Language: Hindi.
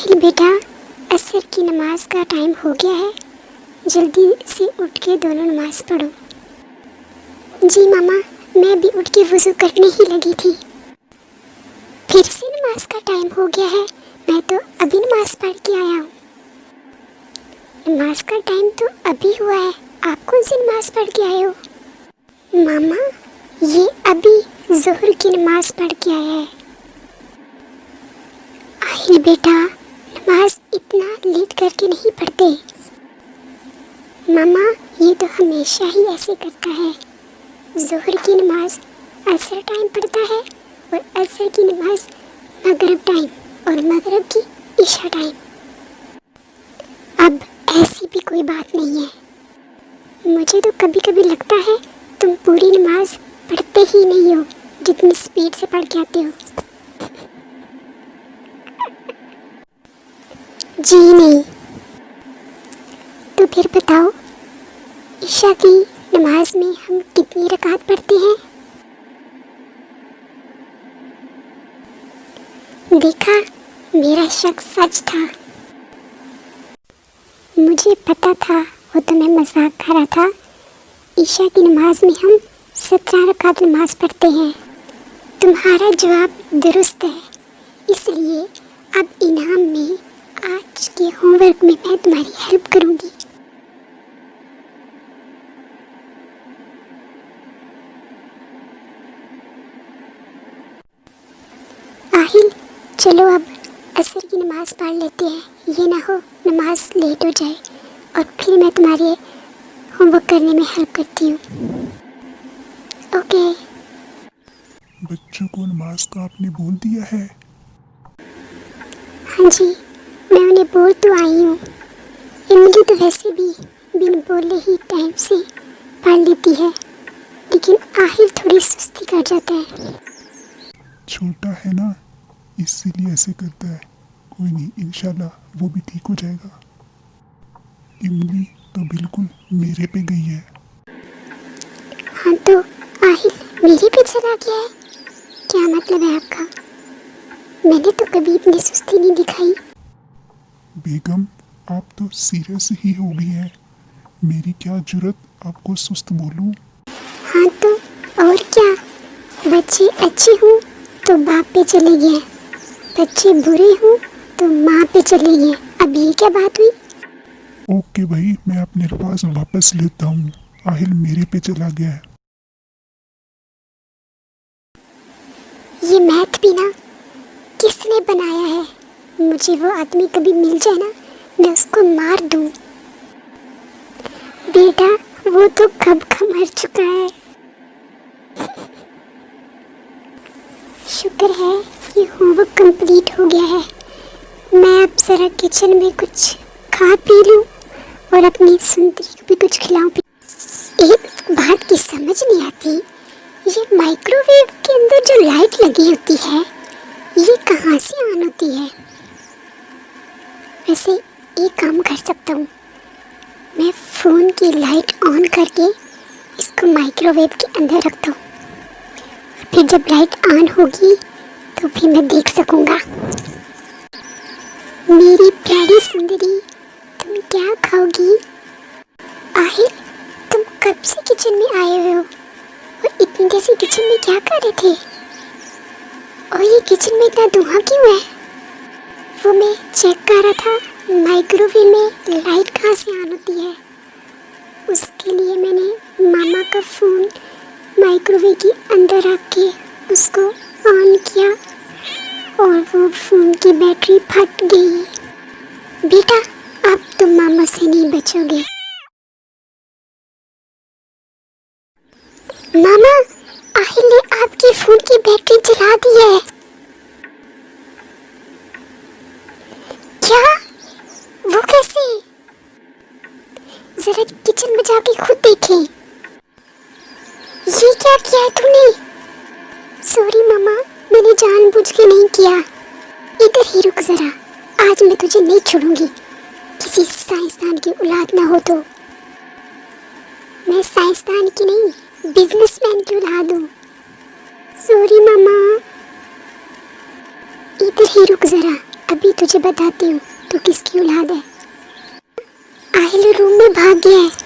आहिल बेटा, असर की नमाज का टाइम हो गया है, जल्दी से उठ के दोनों नमाज पढ़ो। जी मामा, मैं भी उठ के वज़ू करने ही लगी थी। फिर से नमाज का टाइम हो गया है, मैं तो अभी नमाज पढ़ के आया हूँ। नमाज का टाइम तो अभी हुआ है, आप कौन सी नमाज पढ़ के आए हो? मामा, ये अभी ज़ोहर की नमाज पढ़ के आया है। आहिल बेटा, नमाज इतना लेट करके नहीं पढ़ते। मामा, ये तो हमेशा ही ऐसे करता है। ज़ोहर की नमाज असर टाइम पढ़ता है और असर की नमाज मगरिब टाइम और मगरिब की इशा टाइम। अब ऐसी भी कोई बात नहीं है। मुझे तो कभी कभी लगता है तुम पूरी नमाज पढ़ते ही नहीं हो, जितनी स्पीड से पढ़ के आते हो। जी नहीं। तो फिर बताओ, ईशा की नमाज में हम कितनी रकात पढ़ते हैं? देखा, मेरा शक सच था। मुझे पता था वो तुम्हें मजाक कर रहा था। ईशा की नमाज में हम 17 रकात नमाज पढ़ते हैं। तुम्हारा जवाब दुरुस्त है, इसलिए अब इनाम में आज के होमवर्क में मैं तुम्हारी हेल्प करूंगी। आहिल, चलो अब असर की नमाज पढ़ लेते हैं, ये ना हो नमाज लेट हो जाए और फिर मैं तुम्हारे होमवर्क करने में हेल्प करती हूँ। ओके। बच्चों को नमाज का आपने बोल दिया है? हाँ जी, मैं उन्हें बोल तो आई हूँ। इमली तो वैसे भी बिन बोले ही टाइम से पढ़ लेती है, लेकिन आहिल थोड़ी सुस्ती कर जाता है। छोटा है ना, इसीलिए ऐसे करता है। कोई नहीं, इंशाल्लाह वो भी ठीक हो जाएगा। इमली तो बिल्कुल मेरे पे गई है। हाँ तो आहिल मेरे पे चला गया है, क्या मतलब है आपका? मैंने तो कभी इतनी सुस्ती नहीं दिखाई। बेगम, आप तो सीरियस ही हो गई हैं। मेरी क्या जुर्रत आपको सुस्त बोलूं? हाँ तो और क्या, बच्चे अच्छे हों तो बाप पे चले गए, बच्चे बुरे हों तो माँ पे चले गए। अब ये क्या बात हुई? ओके भाई, मैं अपने पास वापस लेता हूँ। आहिल मेरे पे चला गया है। ये मैथ भी ना किसने बनाया है? मुझे वो आदमी कभी मिल जाए ना, मैं उसको मार दूँ। बेटा, वो तो कब का मर चुका है। शुक्र है ये होमवर्क कंप्लीट हो गया है। मैं अब जरा किचन में कुछ खा पी लूँ और अपनी सुंदरी को भी कुछ खिलाऊं। एक बात की समझ नहीं आती, ये माइक्रोवेव के अंदर जो लाइट लगी होती है, ये कहाँ से ऑन होती है? वैसे एक काम कर सकता हूँ, मैं फ़ोन की लाइट ऑन करके इसको माइक्रोवेव के अंदर रख दूँ, फिर जब लाइट ऑन होगी तो फिर मैं देख सकूँगा। मेरी प्यारी सुंदरी, तुम क्या खाओगी? आहिल, तुम कब से किचन में आए हुए हो और इतनी देर से किचन में क्या कर रहे थे? और ये किचन में इतना धुआं क्यों है? वो मैं चेक कर रहा था माइक्रोवेव में लाइट कहाँ से ऑन होती है। उसके लिए मैंने मामा का फ़ोन माइक्रोवेव के अंदर रख के उसको ऑन किया और वो फ़ोन की बैटरी फट गई। बेटा, अब तुम मामा से नहीं बचोगे। मामा, आहिल ने आपकी फ़ोन की बैटरी जला दी है। क्या? वो कैसे? जरा किचन में जाके खुद देखें। ये क्या किया है तुमने? सॉरी मामा, मैंने जानबूझ के नहीं किया। इधर ही रुक जरा, आज मैं तुझे नहीं छोड़ूंगी। किसी साइंसदान की औलाद ना हो तो। मैं साइंसदान की नहीं, बिजनेसमैन की औलाद हूँ। सॉरी मामा, इधर ही रुक जरा, अभी तुझे बताती हूँ तू किसकी औलाद है। आहिल रूम में भाग गया है।